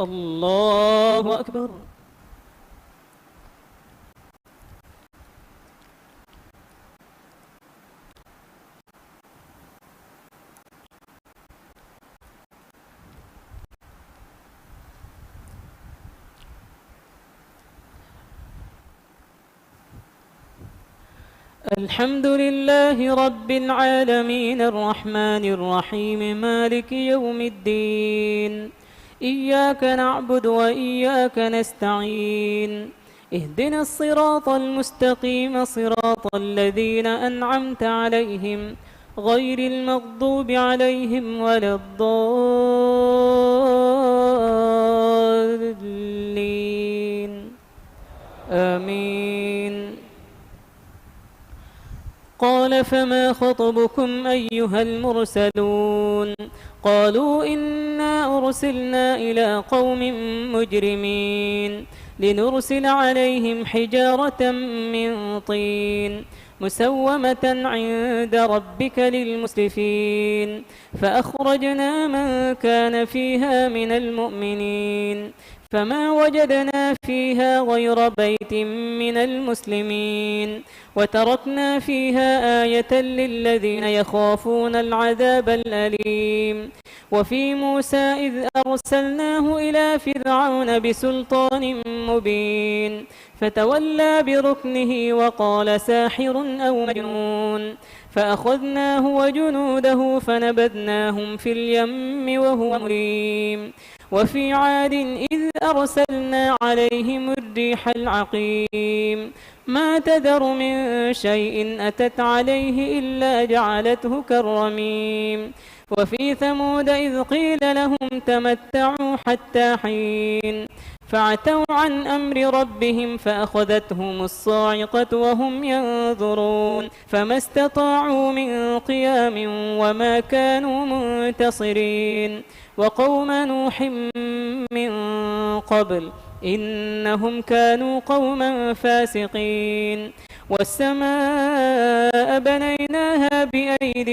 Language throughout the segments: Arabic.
الله أكبر. الحمد لله رب العالمين الرحمن الرحيم مالك يوم الدين، إياك نعبد وإياك نستعين، اهدنا الصراط المستقيم صراط الذين أنعمت عليهم غير المغضوب عليهم ولا الضالين، آمين. قال فما خطبكم أيها المرسلون؟ قالوا إنا أرسلنا إلى قوم مجرمين لنرسل عليهم حجارة من طين مسومة عند ربك للمسرفين، فأخرجنا من كان فيها من المؤمنين فما وجدنا فيها غير بيت من المسلمين، وتركنا فيها آية للذين يخافون العذاب الأليم. وفي موسى إذ أرسلناه إلى فرعون بسلطان مبين فتولى بركنه وقال ساحر أو مجنون، فأخذناه وجنوده فنبذناهم في اليم وهو مليم. وفي عاد إذ أرسلنا عليهم الريح العقيم ما تذر من شيء أتت عليه إلا جعلته كالرميم. وفي ثمود إذ قيل لهم تمتعوا حتى حين فعتوا عن أمر ربهم فأخذتهم الصاعقة وهم ينظرون فما استطاعوا من قيام وما كانوا منتصرين. وقوم نوح من قبل إنهم كانوا قوما فاسقين. والسماء بنيناها بأيد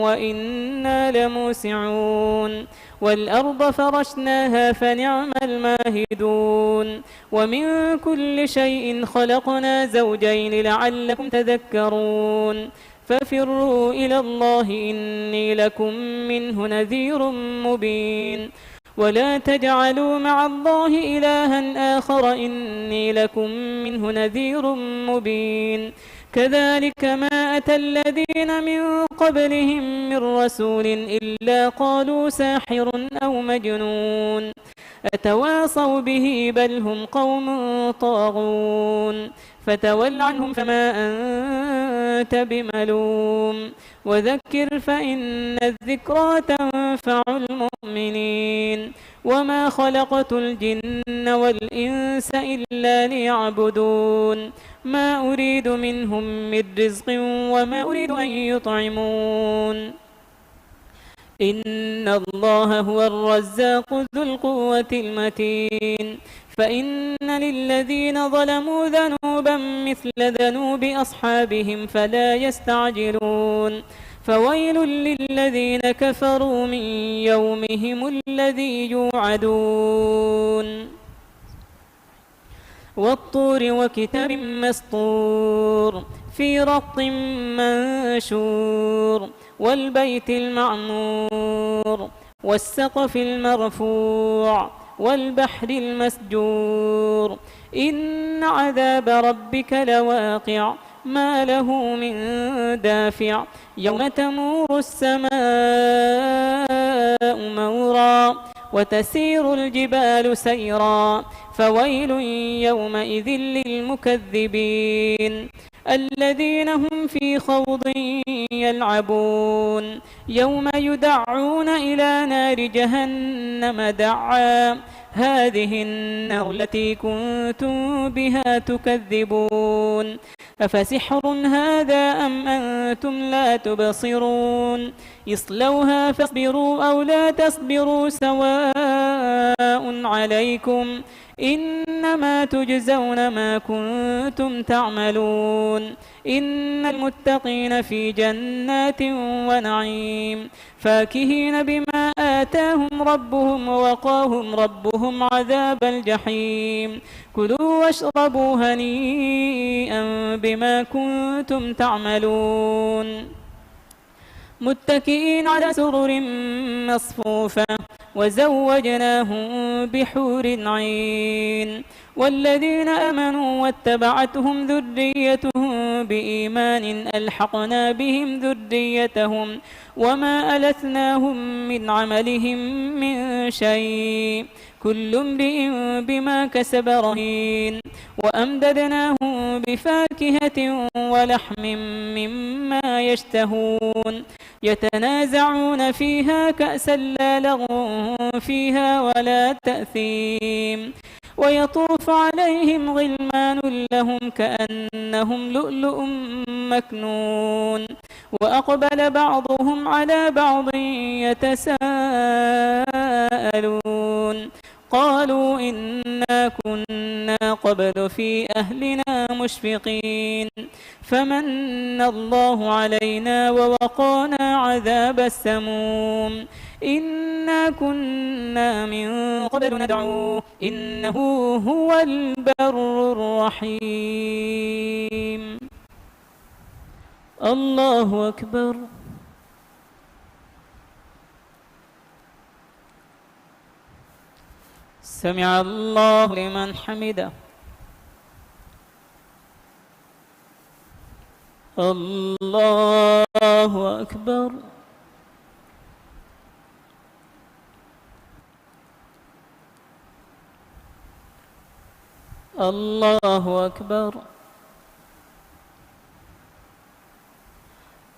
وإنا لموسعون والأرض فرشناها فنعم الماهدون. ومن كل شيء خلقنا زوجين لعلكم تذكرون. ففروا إلى الله إني لكم منه نذير مبين. ولا تجعلوا مع الله إلها آخر إني لكم منه نذير مبين. كذلك ما أتى الذين من قبلهم من رسول إلا قالوا ساحر أو مجنون أتواصوا به بل هم قوم طاغون. فتول عنهم فما أنت بملوم وذكر فإن الذكرى تنفع المؤمنين. وما خلقت الجن والإنس إلا ليعبدون ما أريد منهم من رزق وما أريد أن يطعمون إن الله هو الرزاق ذو القوة المتين. فإن للذين ظلموا ذنوبا مثل ذنوب أصحابهم فلا يستعجلون. فويل للذين كفروا من يومهم الذي يوعدون. والطور وكتاب مسطور في رق منشور والبيت المعمور والسقف المرفوع والبحر المسجور إن عذاب ربك لواقع ما له من دافع يوم تمور السماء مورا وتسير الجبال سيرا فويل يومئذ للمكذبين الذين هم في خوض يلعبون يوم يدعون إلى نار جهنم دعا هذه النار التي كنتم بها تكذبون أفسحر هذا أم أنتم لا تبصرون اصلوها فاصبروا أو لا تصبروا سواء عليكم إن إنما تجزون ما كنتم تعملون إن المتقين في جنات ونعيم فاكهين بما آتاهم ربهم ووقاهم ربهم عذاب الجحيم كلوا واشربوا هنيئا بما كنتم تعملون متكئين على سرر مصفوفة وزوجناهم بحور عين والذين آمنوا واتبعتهم ذريتهم بإيمان ألحقنا بهم ذريتهم وما ألتناهم من عملهم من شيء كل امرئ بما كسب رهين وأمددناهم بفاكهة ولحم مما يشتهون يتنازعون فيها كأسا لا لغو فيها ولا تأثيم ويطوف عليهم غلمان لهم كأنهم لؤلؤ مكنون وأقبل بعضهم على بعض يتساءلون قالوا إنا كنا قبل في أهلنا مشفقين فمن الله علينا ووقانا عذاب السموم إنا كنا من قبل ندعوه إنه هو البر الرحيم الله أكبر سمع الله لمن حمده الله أكبر الله أكبر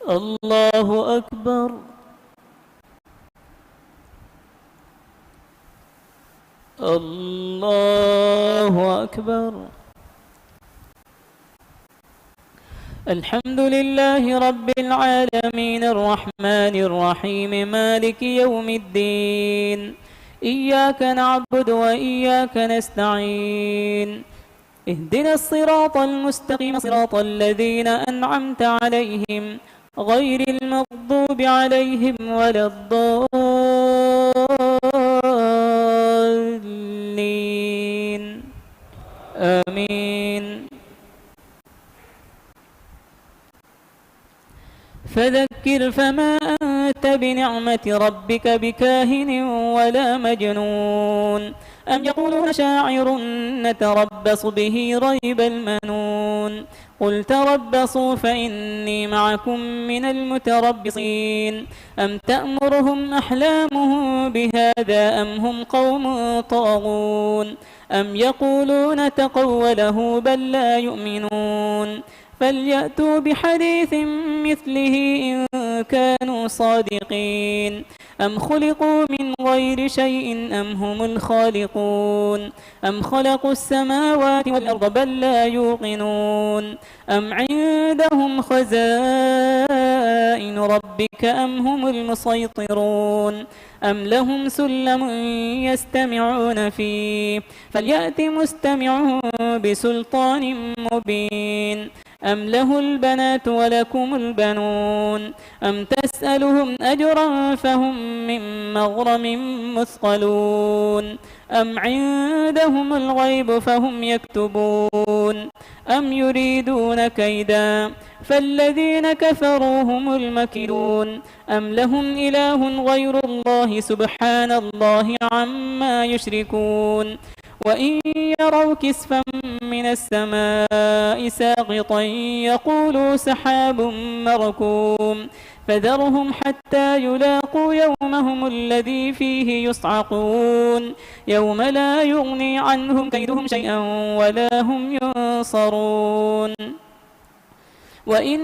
الله أكبر الله أكبر الحمد لله رب العالمين الرحمن الرحيم مالك يوم الدين إياك نعبد وإياك نستعين اهدنا الصراط المستقيم صراط الذين أنعمت عليهم غير المغضوب عليهم ولا الضالين آمين فذكر فما أنت بنعمة ربك بكاهن ولا مجنون أم يقولون شاعر نتربص به ريب المنون قل تربصوا فإني معكم من المتربصين أم تأمرهم أحلامهم بهذا أم هم قوم طاغون أم يقولون تقوله بل لا يؤمنون فليأتوا بحديث مثله إن كانوا صادقين أم خلقوا من غير شيء أم هم الخالقون أم خلقوا السماوات والأرض بل لا يوقنون أم عندهم خزائن ربك أم هم المسيطرون أم لهم سلم يستمعون فيه فليأت مستمعهم بسلطان مبين أم له البنات ولكم البنون أم تسألهم أجرا فهم من مغرم مثقلون أم عندهم الغيب فهم يكتبون أم يريدون كيدا فالذين كفروا هم المكيدون أم لهم إله غير الله سبحان الله عما يشركون وإن يروا كسفا من السماء ساقطا يقولوا سحاب مركوم فذرهم حتى يلاقوا يومهم الذي فيه يصعقون يوم لا يغني عنهم كيدهم شيئا ولا هم ينصرون وإن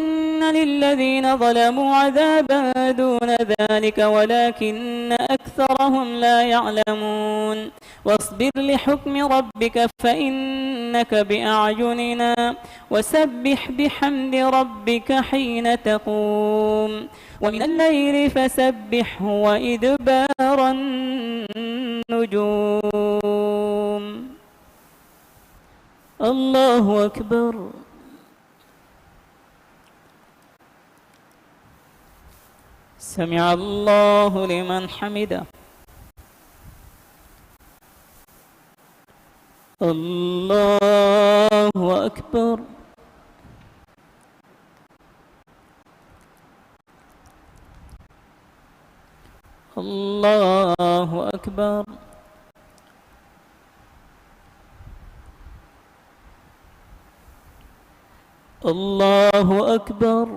للذين ظلموا عذابا دون ذلك ولكن أكثرهم لا يعلمون واصبر لحكم ربك فإنك بأعيننا وسبح بحمد ربك حين تقوم ومن الليل فسبحه وإدبار النجوم الله أكبر. سمع الله لمن حمده. الله أكبر. الله أكبر. الله أكبر.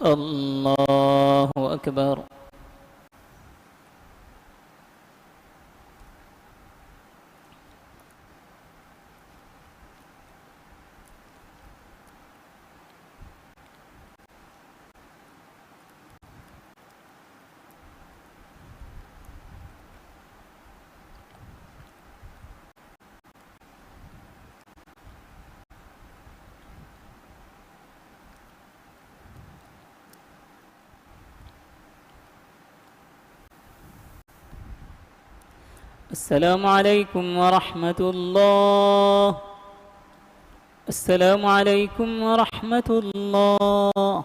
الله أكبر. السلام عليكم ورحمة الله. السلام عليكم ورحمة الله.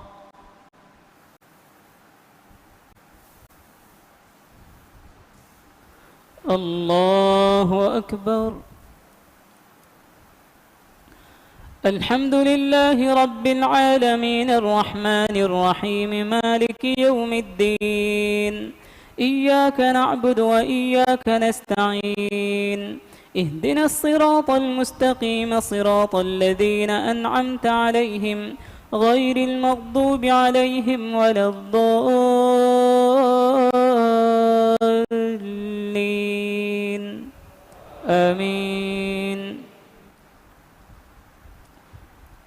الله أكبر. الحمد لله رب العالمين الرحمن الرحيم مالك يوم الدين. إياك نعبد وإياك نستعين. اهدنا الصراط المستقيم صراط الذين أنعمت عليهم غير المغضوب عليهم ولا الضالين. آمين.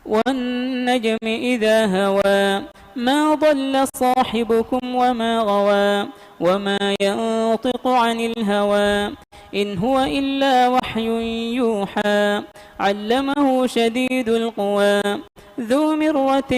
والنجم إذا هوى ما ضل صاحبكم وما غوى وما ينطق عن الهوى إن هو إلا وحي يوحى علمه شديد القوى ذو مرة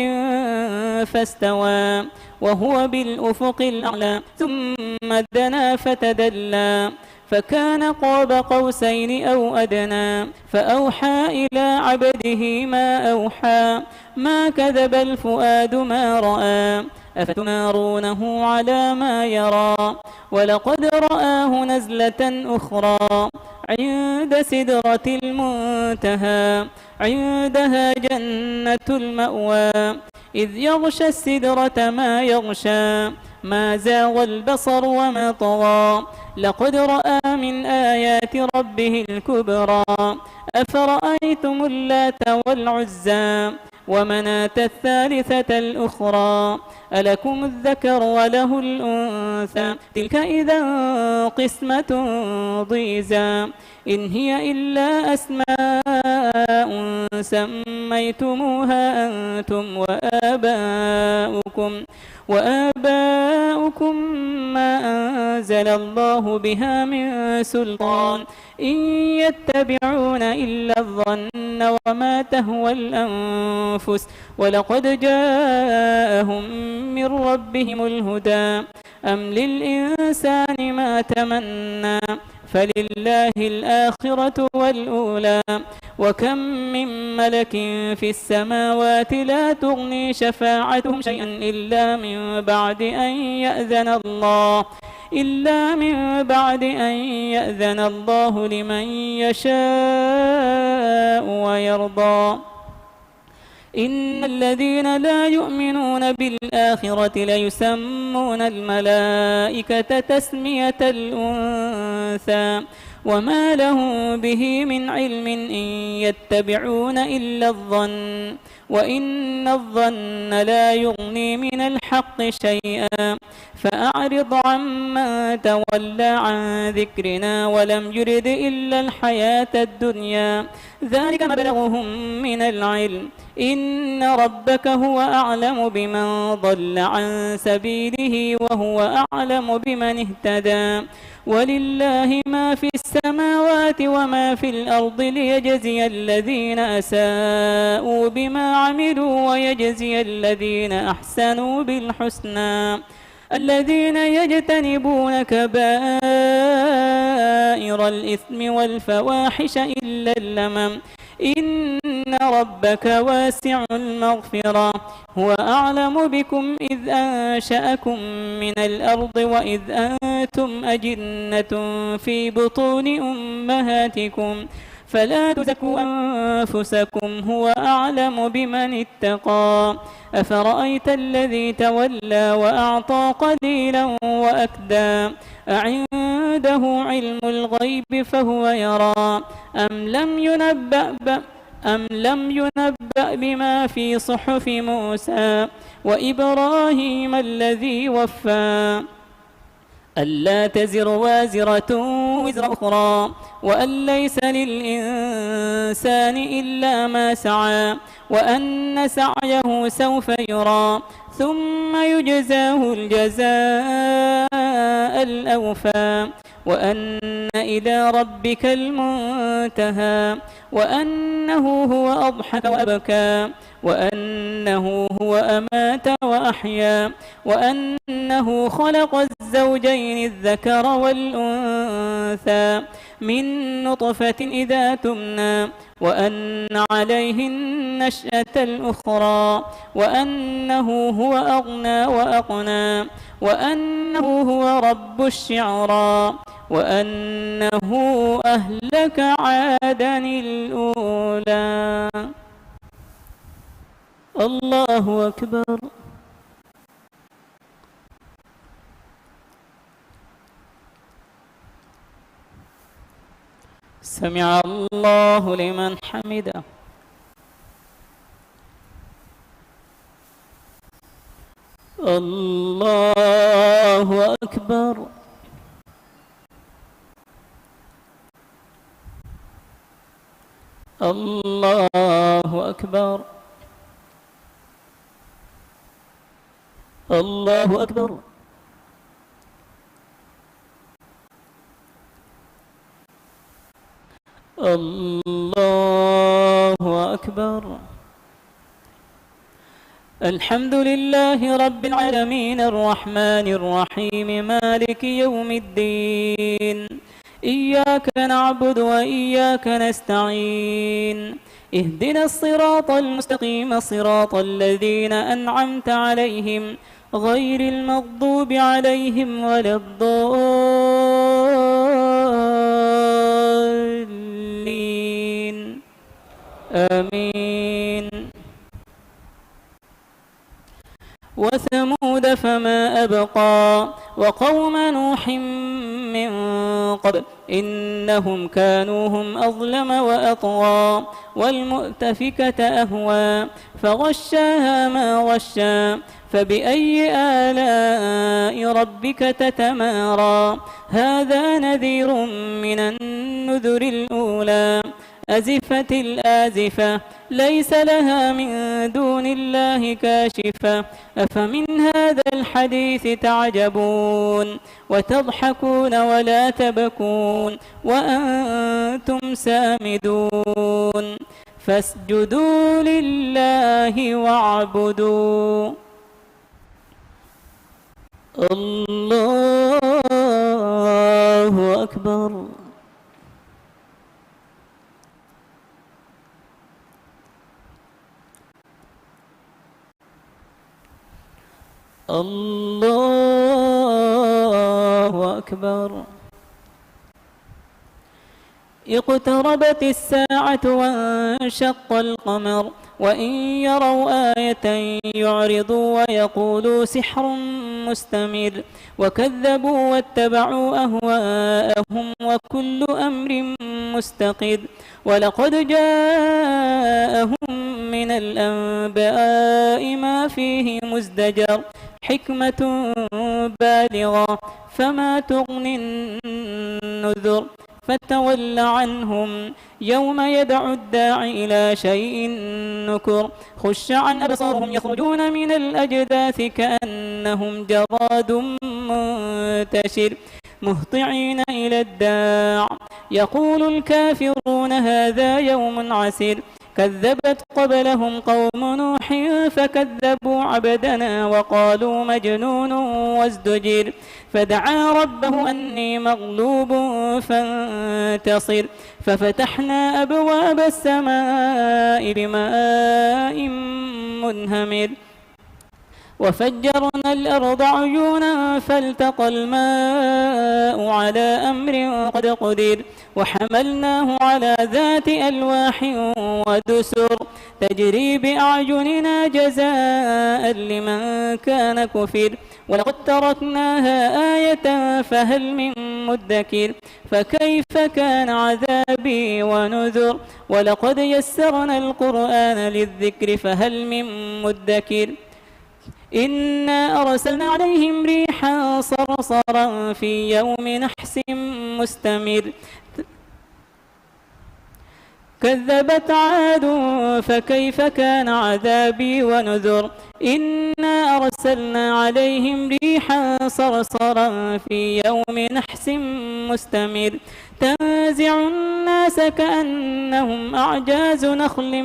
فاستوى وهو بالأفق الأعلى ثم دنا فتدلى فكان قاب قوسين أو أدنى فأوحى إلى عبده ما أوحى ما كذب الفؤاد ما رأى أفتمارونه على ما يرى ولقد رآه نزلة أخرى عند سدرة المنتهى عندها جنة المأوى إذ يغشى السدرة ما يغشى ما زاغ البصر وما طغى لقد رأى من آيات ربه الكبرى أفرأيتم اللات والعزى ومناة الثالثة الأخرى ألكم الذكر وله الأنثى تلك إذا قسمة ضيزى إن هي إلا أسماء سميتموها أنتم وآباؤكم ما أنزل الله بها من سلطان إن يتبعون إلا الظن وما تهوى الأنفس ولقد جاءهم من ربهم الهدى أم للإنسان ما تمنى فلله الآخرة والأولى وكم من ملك في السماوات لا تغني شفاعتهم شيئا إلا من بعد أن يأذن الله لمن يشاء ويرضى إن الذين لا يؤمنون بالآخرة ليسمون الملائكة تسمية الأنثى وما لهم به من علم إن يتبعون إلا الظن وإن الظن لا يغني من الحق شيئا فأعرض عمن تولى عن ذكرنا ولم يرد إلا الحياة الدنيا ذلك مبلغهم من العلم إن ربك هو أعلم بمن ضل عن سبيله وهو أعلم بمن اهتدى ولله ما في السماوات وما في الأرض ليجزي الذين أساءوا بما عملوا ويجزي الذين أحسنوا بالحسنى الذين يجتنبون كبائر الإثم والفواحش إلا اللمم إن ربك واسع المغفرة هو أعلم بكم إذ أنشأكم من الأرض وإذ أنتم أجنة في بطون أمهاتكم فلا تزكوا أنفسكم هو أعلم بمن اتقى أفرأيت الذي تولى وأعطى قليلا وأكدى أعنده علم الغيب فهو يرى أم لم ينبأ بما في صحف موسى وإبراهيم الذي وفى ألا تزر وازرة وزر أخرى وأن ليس للإنسان إلا ما سعى وأن سعيه سوف يرى ثم يجزاه الجزاء الأوفى وأن إلى ربك المنتهى وأنه هو أضحك وأبكى وأنه هو أمات وأحيا وأنه خلق الزوجين الذكر والأنثى من نطفة إذا تمنى وأن عليه النشأة الأخرى وأنه هو أغنى وأقنى وأنه هو رب الشعرى وأنه أهلك عادا الأولى. الله أكبر. سمع الله لمن حمده. الله أكبر. الله أكبر. الله أكبر. الله أكبر. الحمد لله رب العالمين الرحمن الرحيم مالك يوم الدين إياك نعبد وإياك نستعين اهدنا الصراط المستقيم صراط الذين أنعمت عليهم غير المغضوب عليهم ولا الضالين آمين. وثمود فما أبقى وقوم نوح من قبل إنهم كانوا هم أظلم وأطغى والمؤتفكة أهوى فغشاها ما غشى فبأي آلاء ربك تتمارى هذا نذير من النذر الأولى أزفت الآزفة ليس لها من دون الله كاشفة أفمن هذا الحديث تعجبون وتضحكون ولا تبكون وأنتم سامدون فاسجدوا لله واعبدوا. الله أكبر. الله أكبر. اقتربت الساعة وانشق القمر وإن يروا آية يعرضوا ويقولوا سحر مستمر وكذبوا واتبعوا أهواءهم وكل أمر مستقر ولقد جاءهم من الأنباء ما فيه مزدجر حكمة بالغة فما تغني النذر فتول عنهم يوم يدعو الداعي إلى شيء نكر خش عن أبصارهم يخرجون من الأجداث كأنهم جراد منتشر مهطعين إلى الداع يقول الكافرون هذا يوم عسير كذبت قبلهم قوم نوح فكذبوا عبدنا وقالوا مجنون وازدجر فدعا ربه أني مغلوب فانتصر ففتحنا أبواب السماء بماء منهمر وفجرنا الأرض عيونا فالتقى الماء على أمر قد قدر وحملناه على ذات ألواح ودسر تجري بأعيننا جزاء لمن كان كفر ولقد تركناها آية فهل من مدكر فكيف كان عذابي ونذر ولقد يسرنا القرآن للذكر فهل من مدكر إنا أرسلنا عليهم ريحا صرصرا في يوم نحس مستمر كذبت عاد فكيف كان عذابي ونذر إنا أرسلنا عليهم ريحا صرصرا في يوم نحس مستمر تنزع الناس كأنهم أعجاز نخل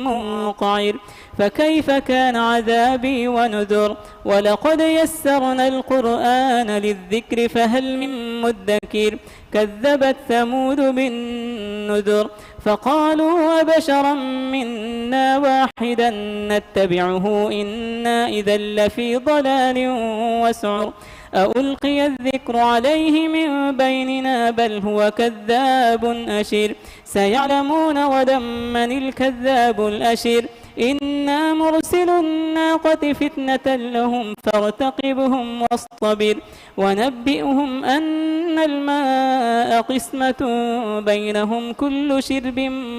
منقعر فكيف كان عذابي ونذر ولقد يسرنا القرآن للذكر فهل من مدكر كذبت ثمود بالنذر فقالوا أبشرا منا واحدا نتبعه إنا إذا لفي ضلال وسعر ألقي الذكر عليه من بيننا بل هو كذاب أشر سيعلمون غدا من الكذاب الأشر إنا مرسل الناقة فتنة لهم فارتقبهم واصطبر ونبئهم أن الماء قسمة بينهم كل شرب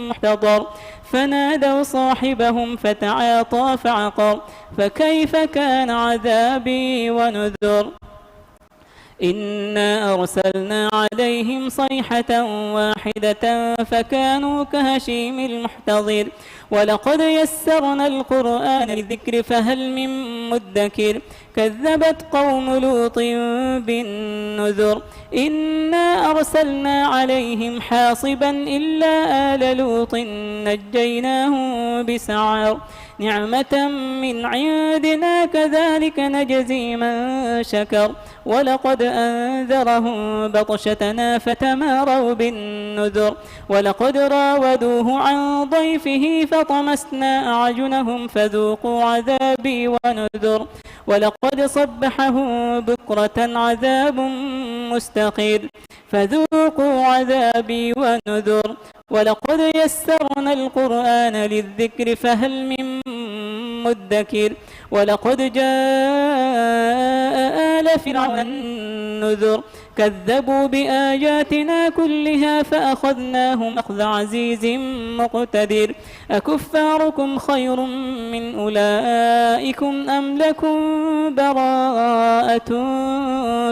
محتضر فنادوا صاحبهم فتعاطى فعقر فكيف كان عذابي ونذر إنا أرسلنا عليهم صيحة واحدة فكانوا كهشيم المحتضر ولقد يسرنا القرآن للذكر فهل من مدكر كذبت قوم لوط بالنذر إنا أرسلنا عليهم حاصبا إلا آل لوط نجيناهم بسعر نعمة من عندنا كذلك نجزي من شكر ولقد أنذرهم بطشتنا فتماروا بالنذر ولقد راودوه عن ضيفه فطمسنا أعينهم فذوقوا عذابي ونذر ولقد صبحهم بكرة عذاب مستقر فذوقوا عذابي ونذر ولقد يسرنا القرآن للذكر فهل من مدكر ولقد جاء آل فرعون النذر كذبوا بآياتنا كلها فأخذناهم أخذ عزيز مقتدر أكفاركم خير من أولئكم أم لكم براءة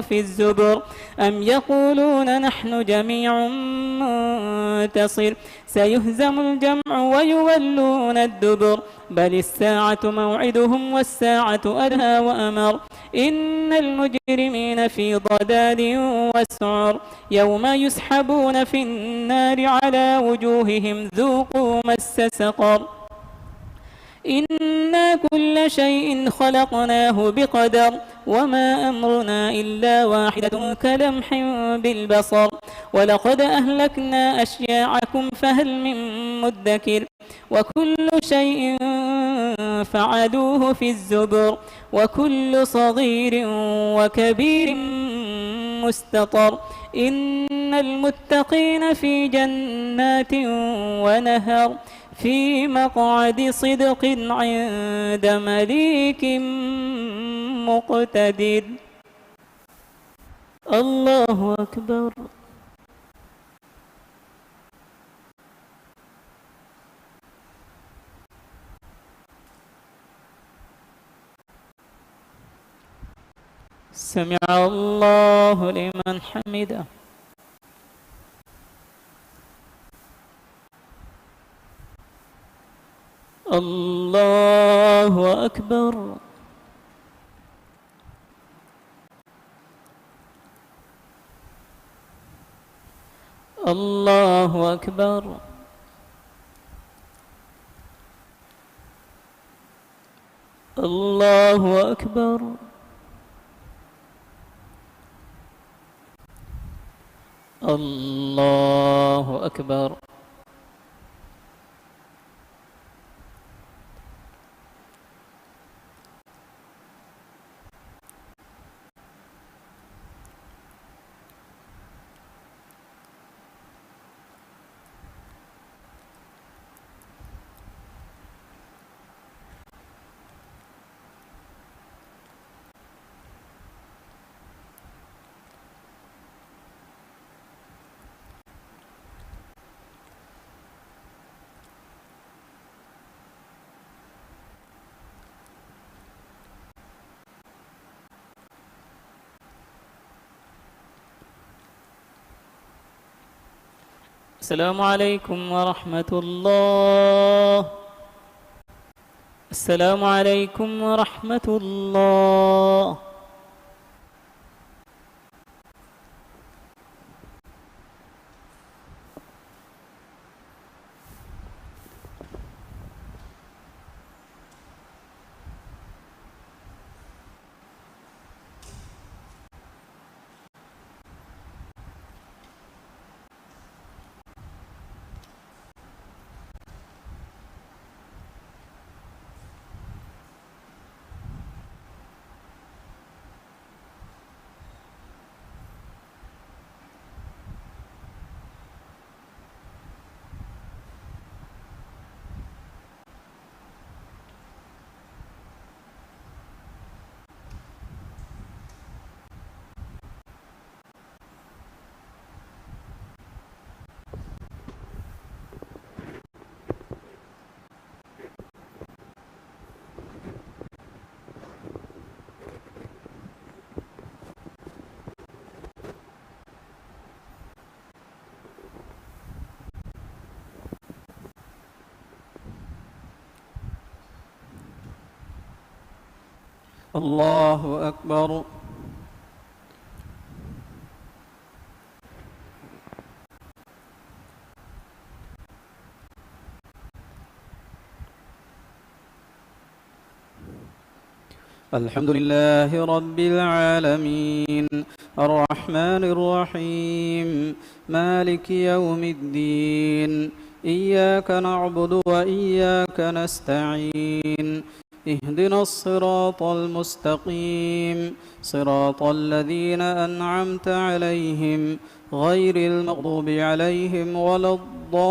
في الزبر أم يقولون نحن جميع منتصر سيهزم الجمع ويولون الدبر بل الساعة موعدهم والساعة أدهى وأمر إن المجرمين في ضلال وسعر يوم يسحبون في النار على وجوههم ذوقوا مس سقر إنا كل شيء خلقناه بقدر وما أمرنا إلا واحدة كلمح بالبصر ولقد أهلكنا أشياعكم فهل من مدكر وكل شيء فعلوه في الزبر وكل صغير وكبير مستطر إن المتقين في جنات ونهر في مقعد صدق عند مليك مقتدر الله أكبر سمع الله لمن حمده الله أكبر الله أكبر الله أكبر. الله أكبر. السلام عليكم ورحمة الله. السلام عليكم ورحمة الله. الله أكبر. الحمد لله رب العالمين الرحمن الرحيم مالك يوم الدين إياك نعبد وإياك نستعين اهدنا الصراط المستقيم صراط الذين أنعمت عليهم غير المغضوب عليهم ولا الضالين.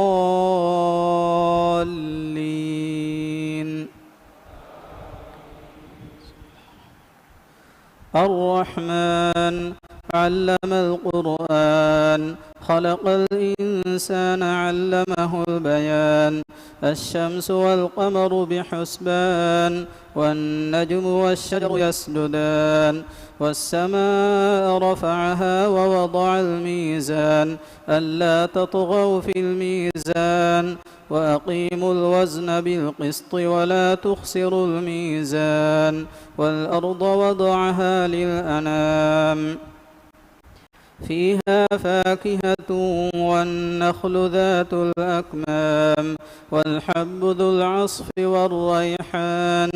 الرحمن علم القرآن خلق الإنسان علمه البيان الشمس والقمر بحسبان والنجم والشجر يسجدان والسماء رفعها ووضع الميزان ألا تطغوا في الميزان وأقيموا الوزن بالقسط ولا تخسروا الميزان والأرض وضعها للأنام فيها فاكهة والنخل ذات الأكمام والحب ذو العصف والريحان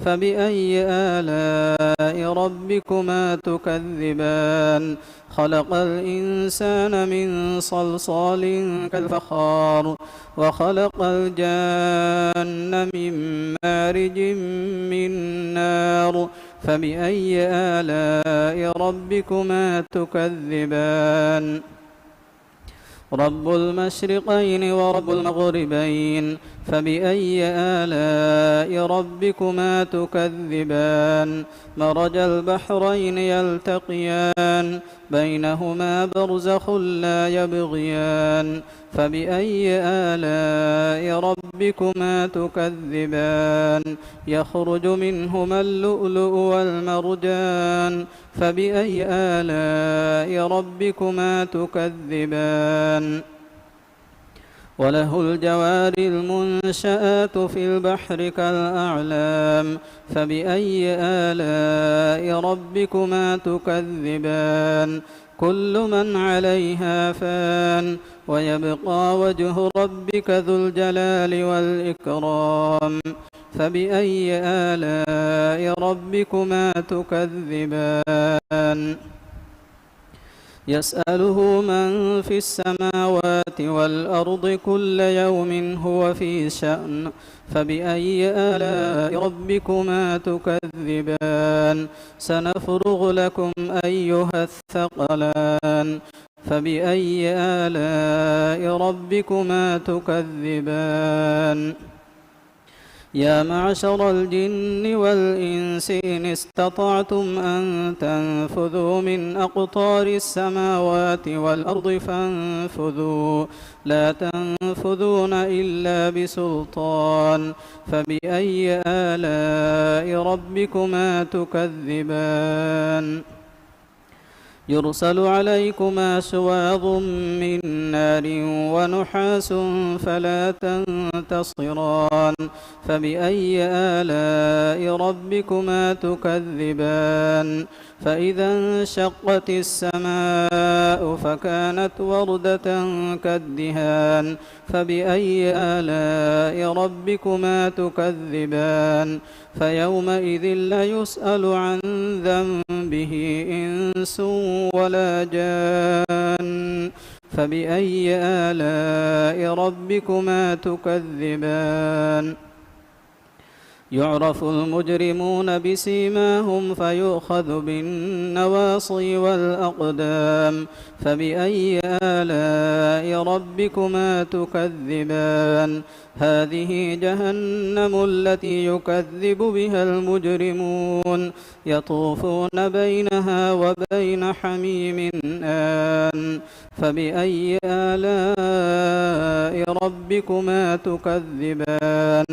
فبأي آلاء ربكما تكذبان خلق الإنسان من صلصال كالفخار وخلق الجان من مارج من نار فبأي آلاء ربكما تكذبان رب المشرقين ورب المغربين فبأي آلاء ربكما تكذبان مرج البحرين يلتقيان بينهما برزخ لا يبغيان فبأي آلاء ربكما تكذبان يخرج منهما اللؤلؤ والمرجان فبأي آلاء ربكما تكذبان وله الجوار المنشآت في البحر كالأعلام فبأي آلاء ربكما تكذبان كل من عليها فان ويبقى وجه ربك ذو الجلال والإكرام. فبأي آلاء ربكما تكذبان؟ يسأله من في السماوات والأرض كل يوم هو في شأن. فبأي آلاء ربكما تكذبان؟ سنفرغ لكم أيها الثقلان. فبأي آلاء ربكما تكذبان؟ يا معشر الجن والإنس إن استطعتم أن تنفذوا من أقطار السماوات والأرض فانفذوا، لا تنفذون إلا بسلطان. فبأي آلاء ربكما تكذبان؟ يرسل عليكما شواظ من نار ونحاس فلا تنتصران. فبأي آلاء ربكما تكذبان؟ فإذا انشقت السماء فكانت وردة كالدهان. فبأي آلاء ربكما تكذبان؟ فيومئذ لا يسأل عن ذنبه إنس ولا جان. فبأي آلاء ربكما تكذبان؟ يعرف المجرمون بسيماهم فيؤخذ بالنواصي والأقدام. فبأي آلاء ربكما تكذبان؟ هذه جهنم التي يكذب بها المجرمون، يطوفون بينها وبين حميم آن. فبأي آلاء ربكما تكذبان؟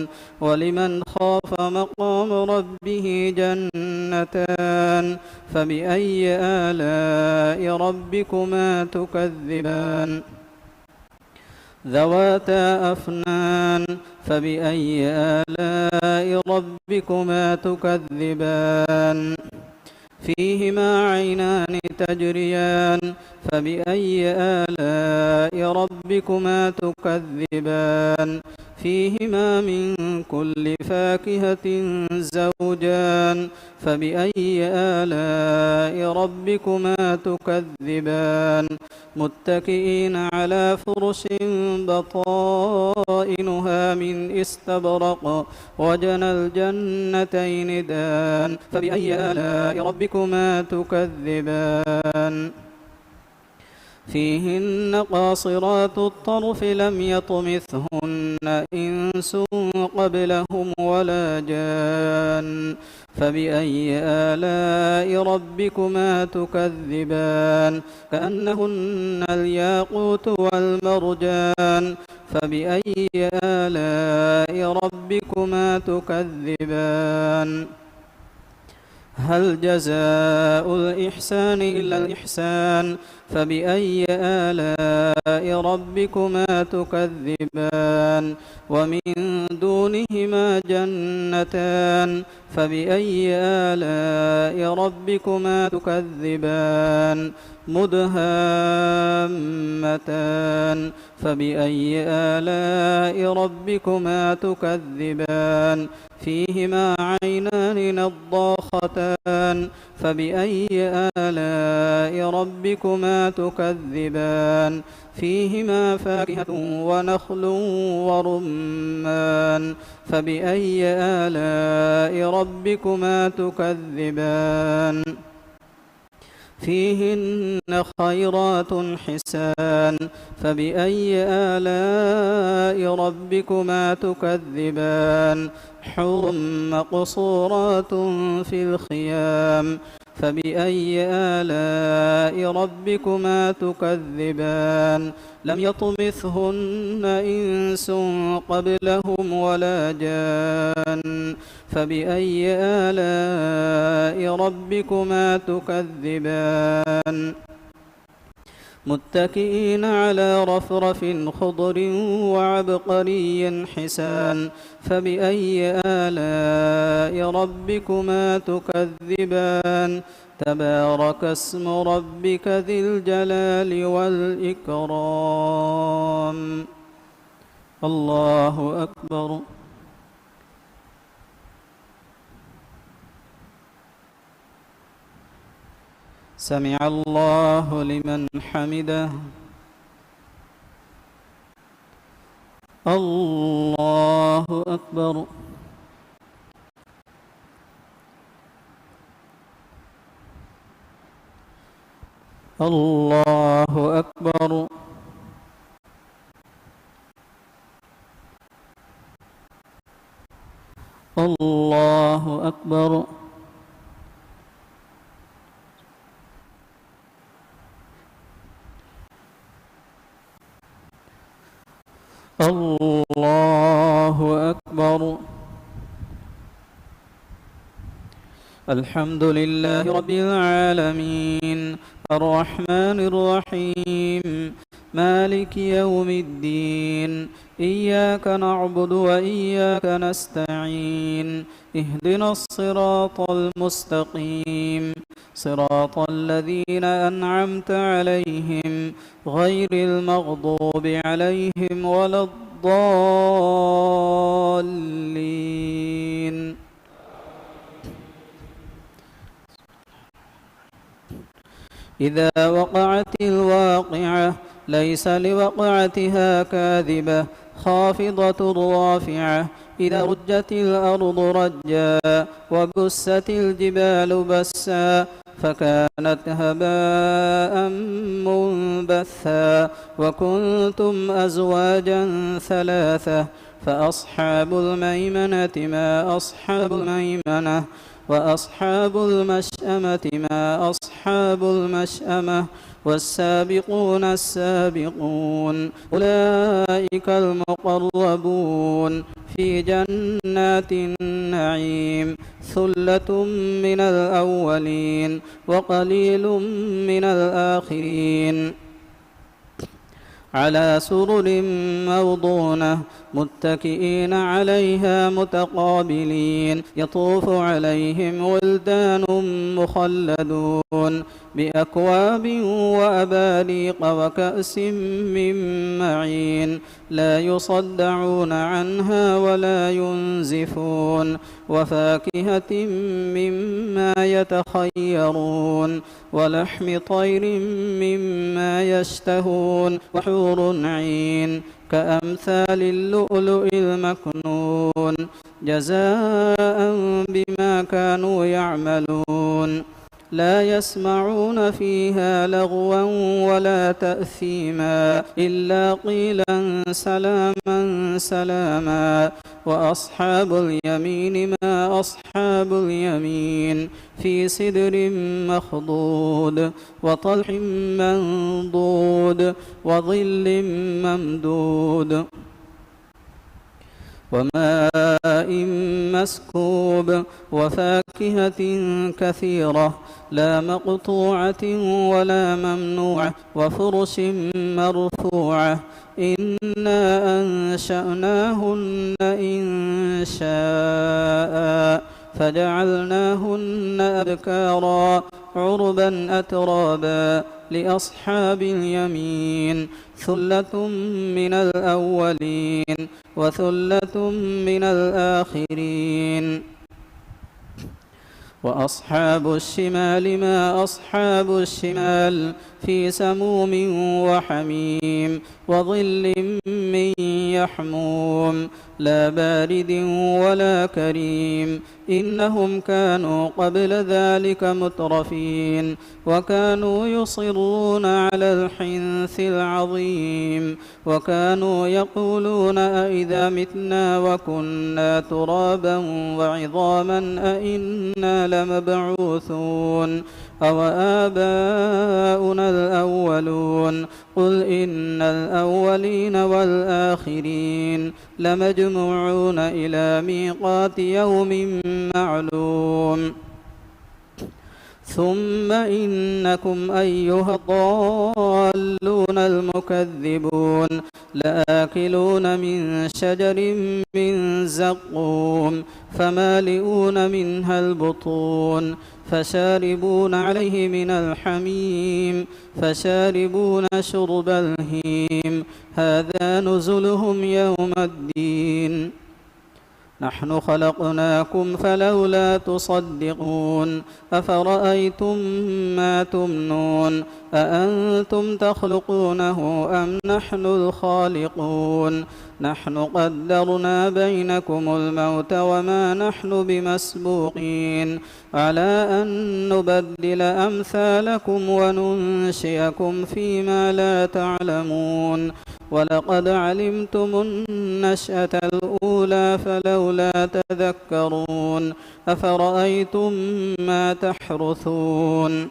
ولمن خاف مقام ربه جنتان. فبأي آلاء ربكما تكذبان؟ ذواتا أفنان. فبأي آلاء ربكما تكذبان؟ فيهما عينان تجريان. فبأي آلاء ربكما تكذبان؟ فيهما من كل فاكهة زوجان. فبأي آلاء ربكما تكذبان؟ متكئين على فرش بطائنها من استبرق وجنى الجنتين دان. فبأي آلاء ربكما تكذبان؟ فيهن قاصرات الطرف لم يطمثهن إنس قبلهم ولا جان. فبأي آلاء ربكما تكذبان؟ كأنهن الياقوت والمرجان. فبأي آلاء ربكما تكذبان؟ هل جزاء الإحسان إلا الإحسان؟ فبأي آلاء ربكما تكذبان؟ ومن دونهما جنتان. فبأي آلاء ربكما تكذبان؟ مدهامتان. فبأي آلاء ربكما تكذبان؟ فيهما عينان نضاختان. فبأي آلاء ربكما تكذبان؟ فيهما فاكهة ونخل ورمان. فبأي آلاء ربكما تكذبان؟ فيهن خيرات حسان. فبأي آلاء ربكما تكذبان؟ حور مقصورات في الخيام. فبأي آلاء ربكما تكذبان؟ لم يطمثهن إنس قبلهم ولا جان. فبأي آلاء ربكما تكذبان؟ متكئين على رفرف خضر وعبقري حسان فبأي آلاء ربكما تكذبان تبارك اسم ربك ذي الجلال والإكرام الله أكبر سمع الله لمن حمده الله أكبر الله أكبر الله أكبر الله أكبر الحمد لله رب العالمين الرحمن الرحيم مالك يوم الدين إياك نعبد وإياك نستعين اهدنا الصراط المستقيم صراط الذين أنعمت عليهم غير المغضوب عليهم ولا الضالين إذا وقعت الواقعة ليس لوقعتها كاذبة خافضة رافعة إذا رجت الأرض رجا وبست الجبال بسا فكانت هباء منبثا وكنتم أزواجا ثلاثة فأصحاب الميمنة ما أصحاب الميمنة وأصحاب المشأمة ما أصحاب المشأمة والسابقون السابقون أولئك المقربون في جنات النعيم ثلة من الأولين وقليل من الآخرين على سرر موضونة متكئين عليها متقابلين يطوف عليهم ولدان مخلدون بأكواب وأباريق وكأس من معين لا يصدعون عنها ولا ينزفون وفاكهة مما يتخيرون ولحم طير مما يشتهون وحور عين كأمثال اللؤلؤ المكنون جزاء بما كانوا يعملون لا يسمعون فيها لغوا ولا تأثيما إلا قيلا سلاما سلاما وأصحاب اليمين ما أصحاب اليمين في سدر مخضود وطلح منضود وظل ممدود وماء مسكوب وفاكهة كثيرة لا مقطوعة ولا ممنوعة وفرش مرفوعة إنا أنشأناهن إنشاء فجعلناهن أبكارا عربا أترابا لأصحاب اليمين ثلة من الأولين وثلة من الآخرين وأصحاب الشمال ما أصحاب الشمال في سموم وحميم وظل من يحموم لا بارد ولا كريم إنهم كانوا قبل ذلك مترفين وكانوا يصرون على الحنث العظيم وكانوا يقولون أئذا متنا وكنا ترابا وعظاما أئنا لمبعوثون أوآباؤنا الأولون قل إن الأولين والآخرين لمجموعون إلى ميقات يوم معلوم ثم إنكم أيها الضالون الأولون المكذبون لآكلون من شجر من زقوم فمالئون منها البطون فشاربون عليه من الحميم فشاربون شرب الهيم هذا نزلهم يوم الدين نحن خلقناكم فلولا تصدقون أفرأيتم ما تمنون أأنتم تخلقونه أم نحن الخالقون نحن قدرنا بينكم الموت وما نحن بمسبوقين على أن نبدل أمثالكم وننشئكم فيما لا تعلمون ولقد علمتم النشأة الأولى فلولا تذكرون أفرأيتم ما تحرثون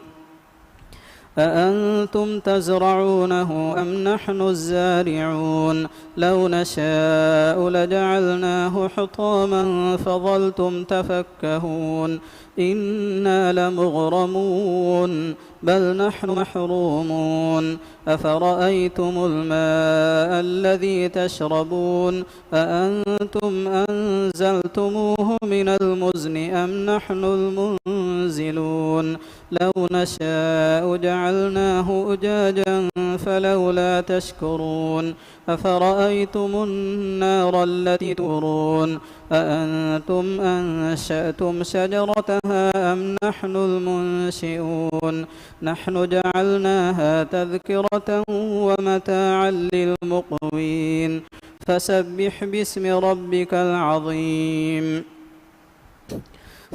أأنتم تزرعونه أم نحن الزارعون لو نشاء لجعلناه حطاما فظلتم تفكهون إنا لمغرمون بل نحن محرومون أفرأيتم الماء الذي تشربون أأنتم أنزلتموه من المزن أم نحن المنزلون لو نشاء جعلناه أجاجا فلولا تشكرون أفرأيتم النار التي تورون أأنتم أنشأتم شجرتها أم نحن المنشئون نحن جعلناها تذكرة ومتاعا للمقوين فسبح باسم ربك العظيم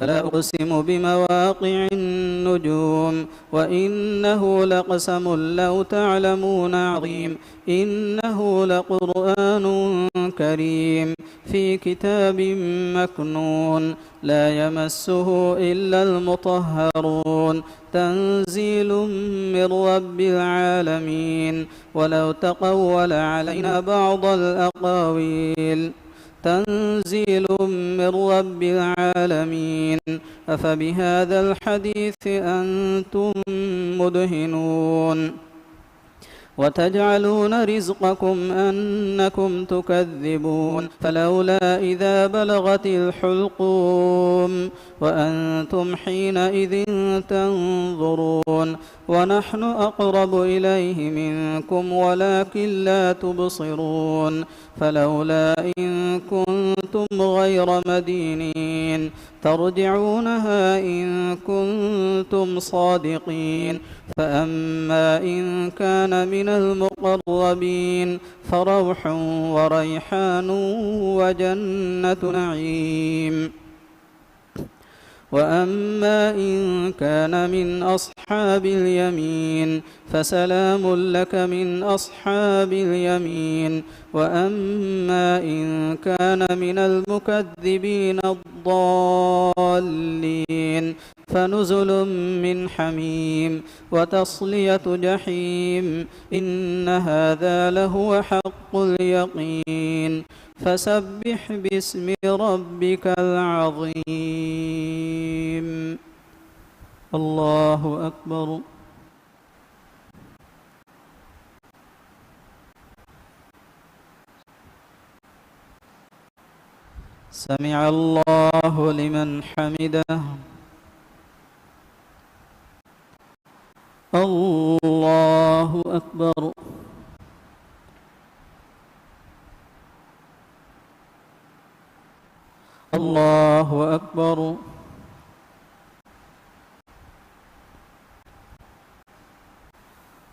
فلا أقسم بمواقع النجوم وإنه لقسم لو تعلمون عظيم إنه لقرآن كريم في كتاب مكنون لا يمسه إلا المطهرون تنزيل من رب العالمين ولو تقول علينا بعض الأقاويل تنزيل من رب العالمين أفبهذا الحديث أنتم مدهنون وتجعلون رزقكم أنكم تكذبون فلولا إذا بلغت الحلقوم وأنتم حينئذ تنظرون ونحن أقرب إليه منكم ولكن لا تبصرون فلولا إن كنتم غير مدينين ترجعونها إن كنتم صادقين فأما إن كان من المقربين فروح وريحان وجنة نعيم وأما إن كان من أصحاب اليمين فسلام لك من أصحاب اليمين وأما إن كان من المكذبين الضالين فنزل من حميم وتصلية جحيم إن هذا لهو حق اليقين فسبح باسم ربك العظيم الله أكبر سمع الله لمن حمده الله أكبر الله أكبر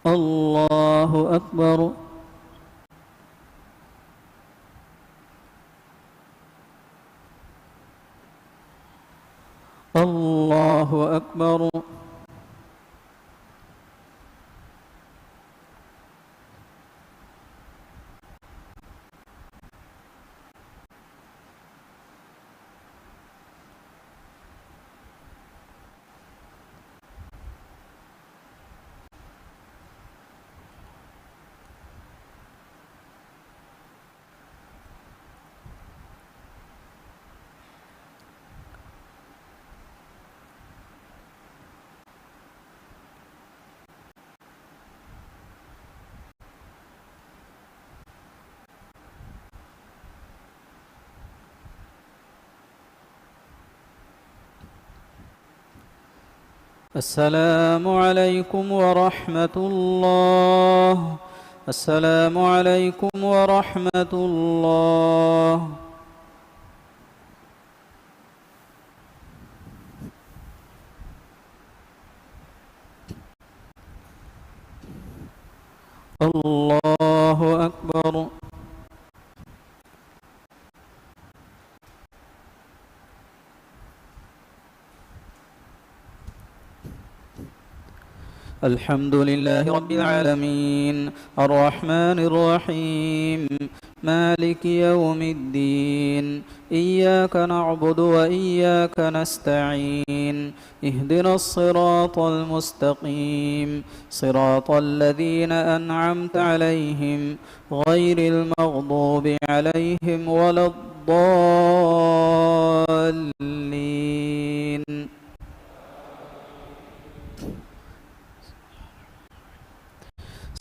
الله أكبر الله أكبر السلام عليكم ورحمة الله. السلام عليكم ورحمة الله. الله أكبر. الحمد لله رب العالمين الرحمن الرحيم مالك يوم الدين إياك نعبد وإياك نستعين اهدنا الصراط المستقيم صراط الذين أنعمت عليهم غير المغضوب عليهم ولا الضالين.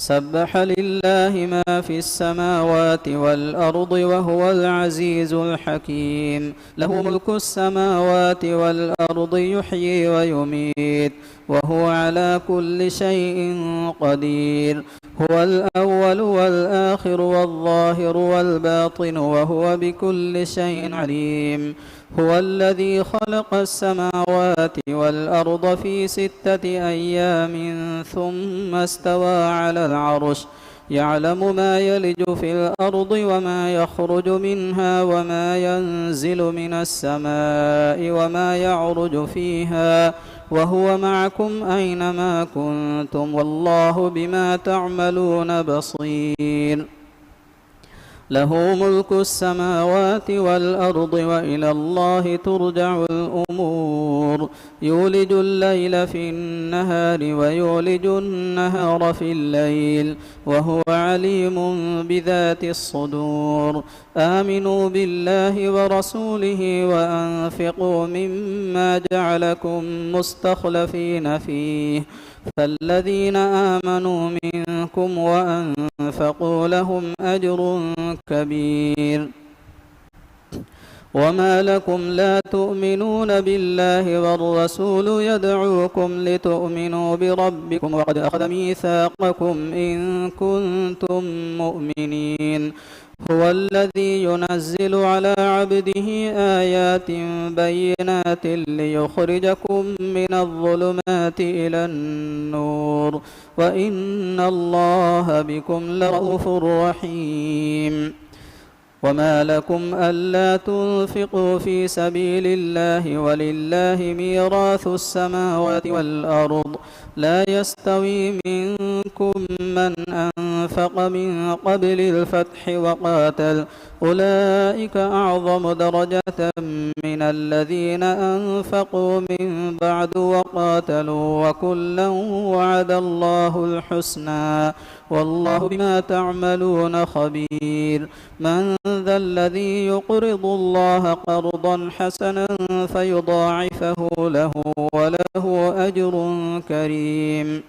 سبح لله ما في السماوات والأرض وهو العزيز الحكيم له ملك السماوات والأرض يحيي ويميت وهو على كل شيء قدير هو الأول والآخر والظاهر والباطن وهو بكل شيء عليم هو الذي خلق السماوات والأرض في 6 أيام ثم استوى على العرش يعلم ما يلج في الأرض وما يخرج منها وما ينزل من السماء وما يعرج فيها وهو معكم أينما كنتم والله بما تعملون بصير له ملك السماوات والأرض وإلى الله ترجع الأمور يولج الليل في النهار ويولج النهار في الليل وهو عليم بذات الصدور آمنوا بالله ورسوله وأنفقوا مما جعلكم مستخلفين فيه فالذين آمنوا منكم وأنفقوا لهم أجر كبير وما لكم لا تؤمنون بالله والرسول يدعوكم لتؤمنوا بربكم وقد أخذ ميثاقكم إن كنتم مؤمنين هو الذي ينزل على عبده آيات بينات ليخرجكم من الظلمات إلى النور وإن الله بكم لرءوف رحيم وما لكم ألا تنفقوا في سبيل الله ولله ميراث السماوات والأرض لا يستوي منكم من أنفق من قبل الفتح وقاتل أولئك أعظم درجة من الذين أنفقوا من بعد وقاتلوا وكلا وعد الله الحسنى والله بما تعملون خبير من ذا الذي يقرض الله قرضا حسنا فيضاعفه له وله أجر كريم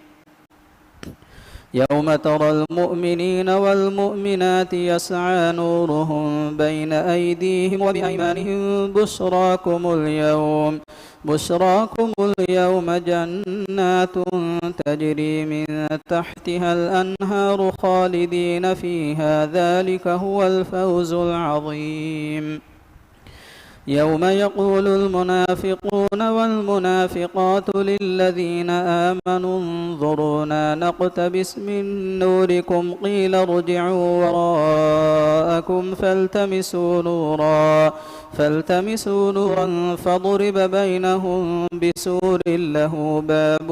يوم ترى المؤمنين والمؤمنات يسعى نورهم بين أيديهم وبأيمانهم بشراكم اليوم جنات تجري من تحتها الأنهار خالدين فيها ذلك هو الفوز العظيم يوم يقول المنافقون والمنافقات للذين آمنوا انظرونا نقتبس من نوركم قيل ارجعوا وراءكم فالتمسوا نورا فضرب بينهم بسور له باب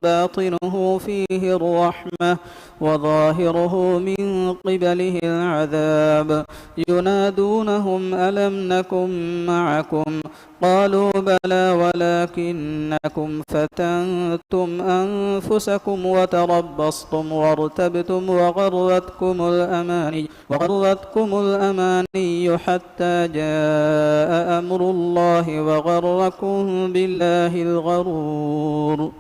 باطنه فيه الرحمة وظاهره من قبله العذاب ينادونهم ألم نكن معكم قالوا بلى ولكنكم فتنتم أنفسكم وتربصتم وارتبتم وغرتكم الأماني حتى جاء أمر الله وغركم بالله الغرور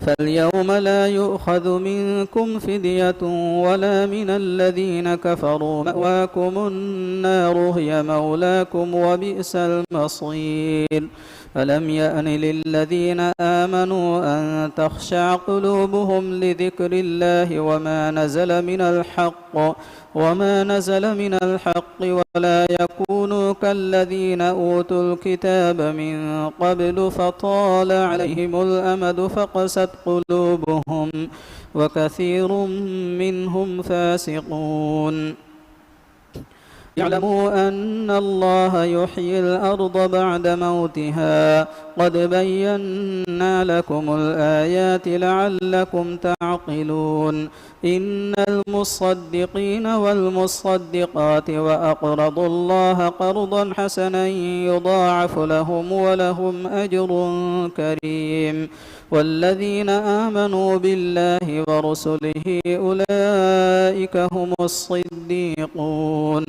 فاليوم لا يؤخذ منكم فدية ولا من الذين كفروا، مأواكم النار هي مولاكم وبئس المصير. ألم يأن للذين آمنوا أن تخشع قلوبهم لذكر الله وما نزل من الحق ولا يكونوا كالذين أوتوا الكتاب من قبل فطال عليهم الأمد فقست قلوبهم وكثير منهم فاسقون. اعلموا أن الله يحيي الأرض بعد موتها، قد بينا لكم الآيات لعلكم تعقلون. إن المصدقين والمصدقات وأقرضوا الله قرضا حسنا يضاعف لهم ولهم أجر كريم. والذين آمنوا بالله ورسله أولئك هم الصديقون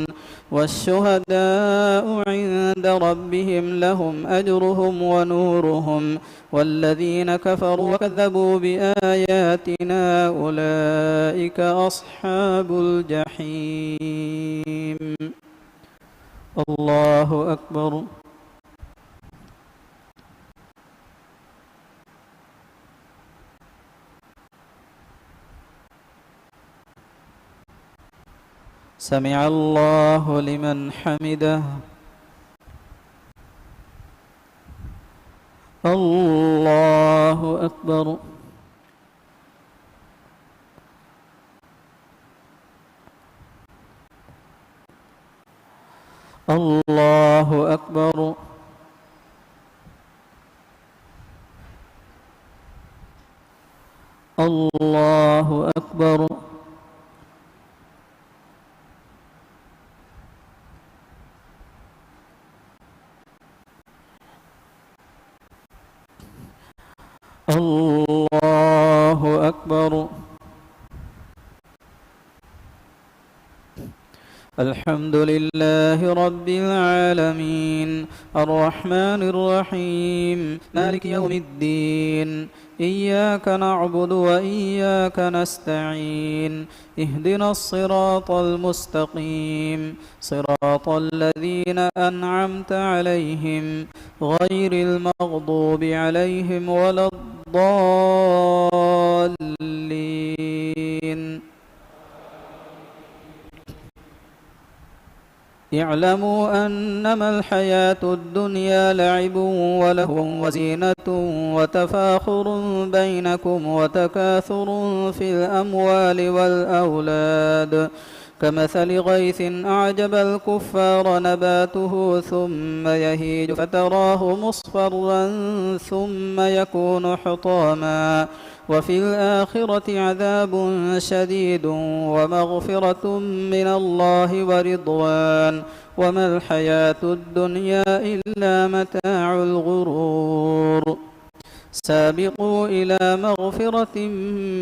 والشهداء عند ربهم لهم أجرهم ونورهم. والذين كفروا وكذبوا بآياتنا أولئك أصحاب الجحيم. الله أكبر. سمع الله لمن حمده. الله أكبر. الله أكبر. الله أكبر. الله أكبر. الحمد لله رب العالمين الرحمن الرحيم مالك يوم الدين إياك نعبد وإياك نستعين اهدنا الصراط المستقيم صراط الذين أنعمت عليهم غير المغضوب عليهم ولا الضالين. اعلموا أنما الحياة الدنيا لعب ولهو وزينة وتفاخر بينكم وتكاثر في الأموال والأولاد كمثل غيث أعجب الكفار نباته ثم يهيج فتراه مصفرا ثم يكون حطاما وفي الآخرة عذاب شديد ومغفرة من الله ورضوان وما الحياة الدنيا إلا متاع الغرور. سابقوا إلى مغفرة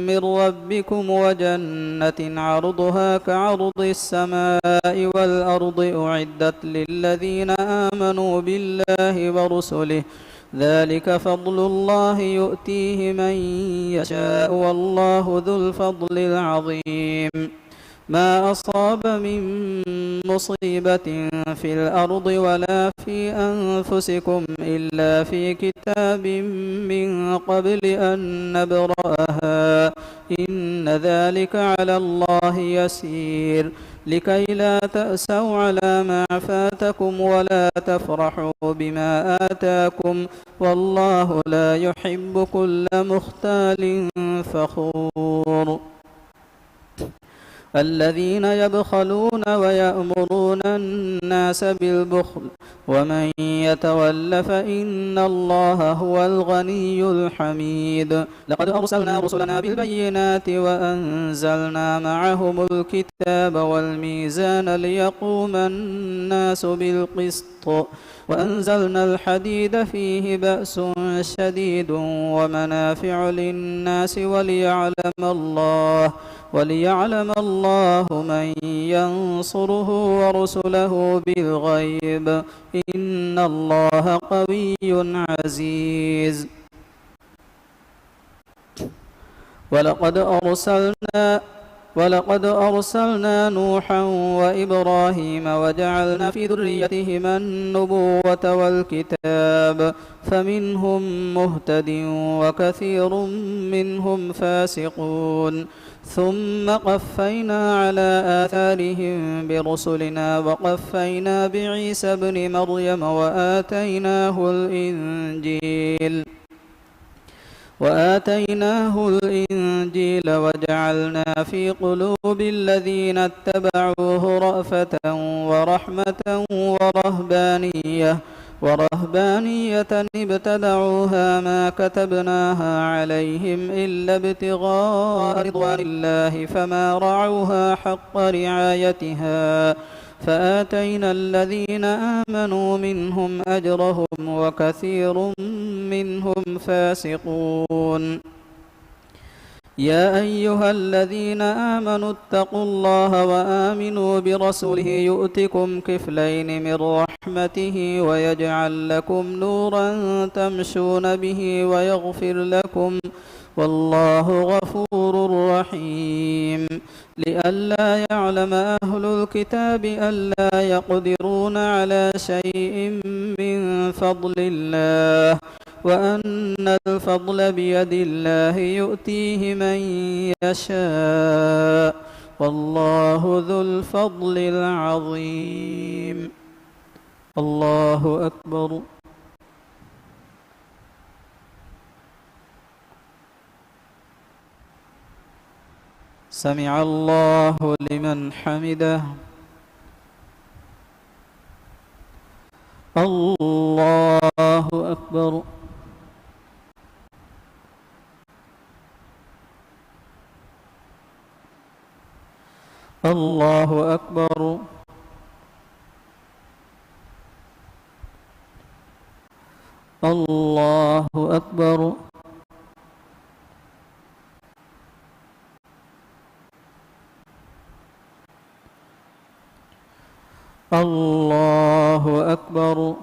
من ربكم وجنة عرضها كعرض السماء والأرض أعدت للذين آمنوا بالله ورسله ذلك فضل الله يؤتيه من يشاء والله ذو الفضل العظيم. ما أصاب من مصيبة في الأرض ولا في أنفسكم إلا في كتاب من قبل أن نبرأها إن ذلك على الله يسير لكي لا تأسوا على ما فاتكم ولا تفرحوا بما آتاكم والله لا يحب كل مختال فخور. الذين يبخلون ويأمرون الناس بالبخل ومن يتول فإن الله هو الغني الحميد. لقد أرسلنا رسلنا بالبينات وأنزلنا معهم الكتاب والميزان ليقوم الناس بالقسط وأنزلنا الحديد فيه بأس شديد ومنافع للناس وليعلم الله من ينصره ورسله بالغيب إن الله قوي عزيز. ولقد أرسلنا ولقد أرسلنا نوحا وإبراهيم وجعلنا في ذريتهما النبوة والكتاب فمنهم مهتد وكثير منهم فاسقون ثم قفينا على آثارهم برسلنا وقفينا بعيسى ابن مريم وآتيناه الإنجيل وجعلنا في قلوب الذين اتبعوه رأفة ورحمة ورهبانية ابتدعوها ما كتبناها عليهم إلا ابتغاء رضوان الله فما رعوها حق رعايتها فآتينا الذين آمنوا منهم أجرهم وكثير منهم فاسقون يا أيها الذين آمنوا اتقوا الله وآمنوا برسوله يؤتكم كفلين من رحمته ويجعل لكم نورا تمشون به ويغفر لكم والله غفور رحيم لئلا يعلم أهل الكتاب ألا يقدرون على شيء من فضل الله وأن الفضل بيد الله يؤتيه من يشاء والله ذو الفضل العظيم الله أكبر سمع الله لمن حمده الله أكبر الله أكبر الله أكبر الله أكبر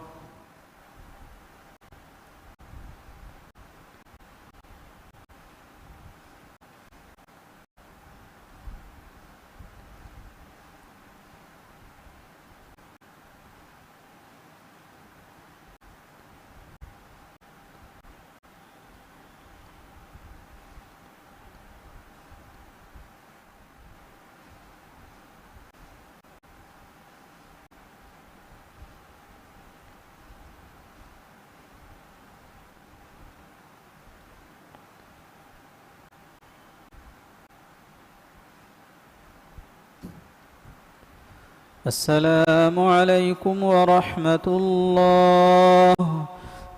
السلام عليكم ورحمة الله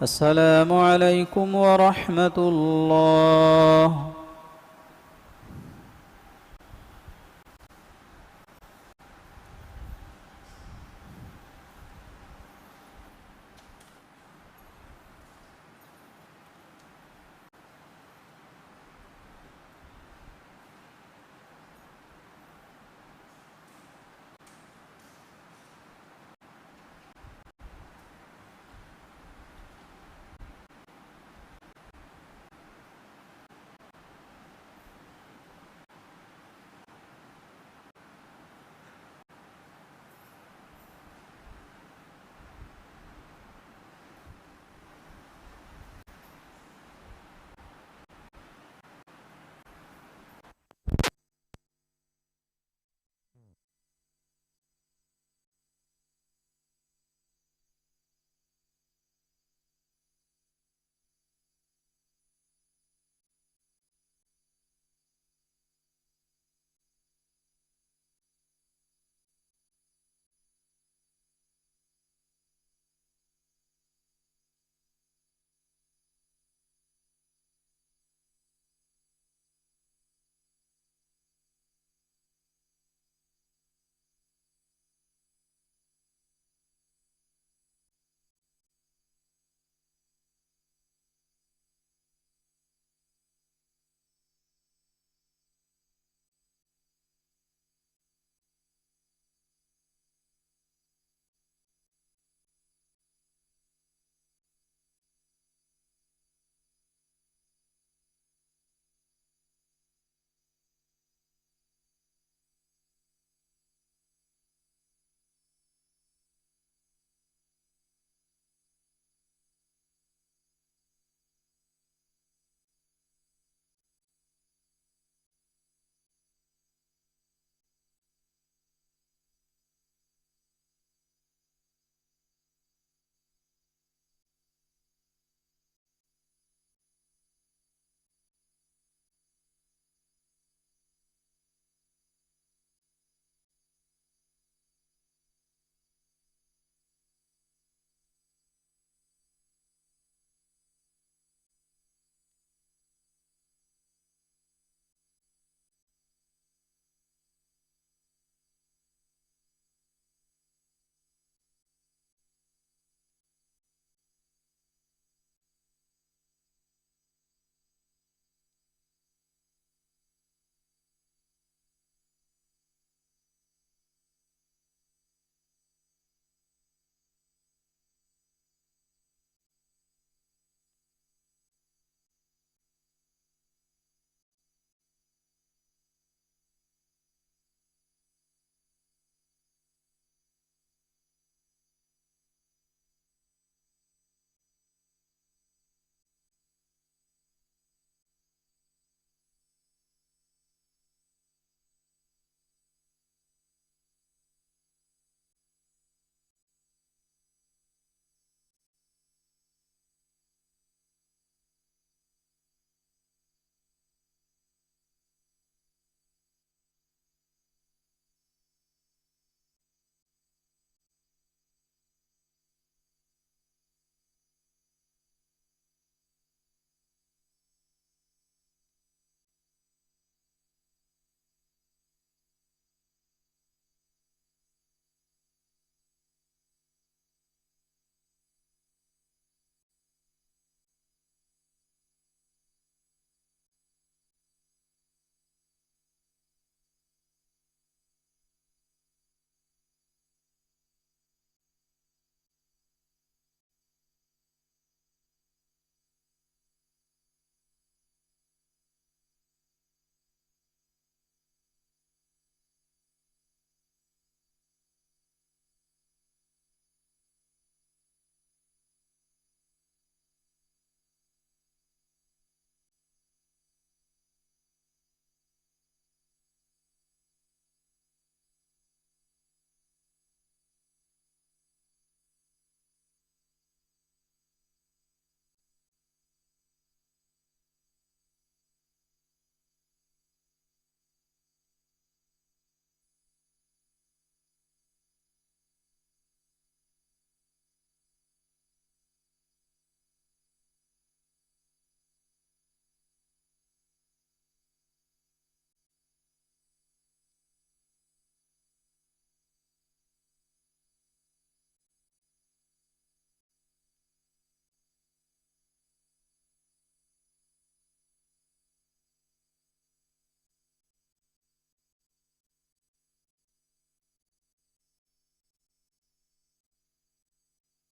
السلام عليكم ورحمة الله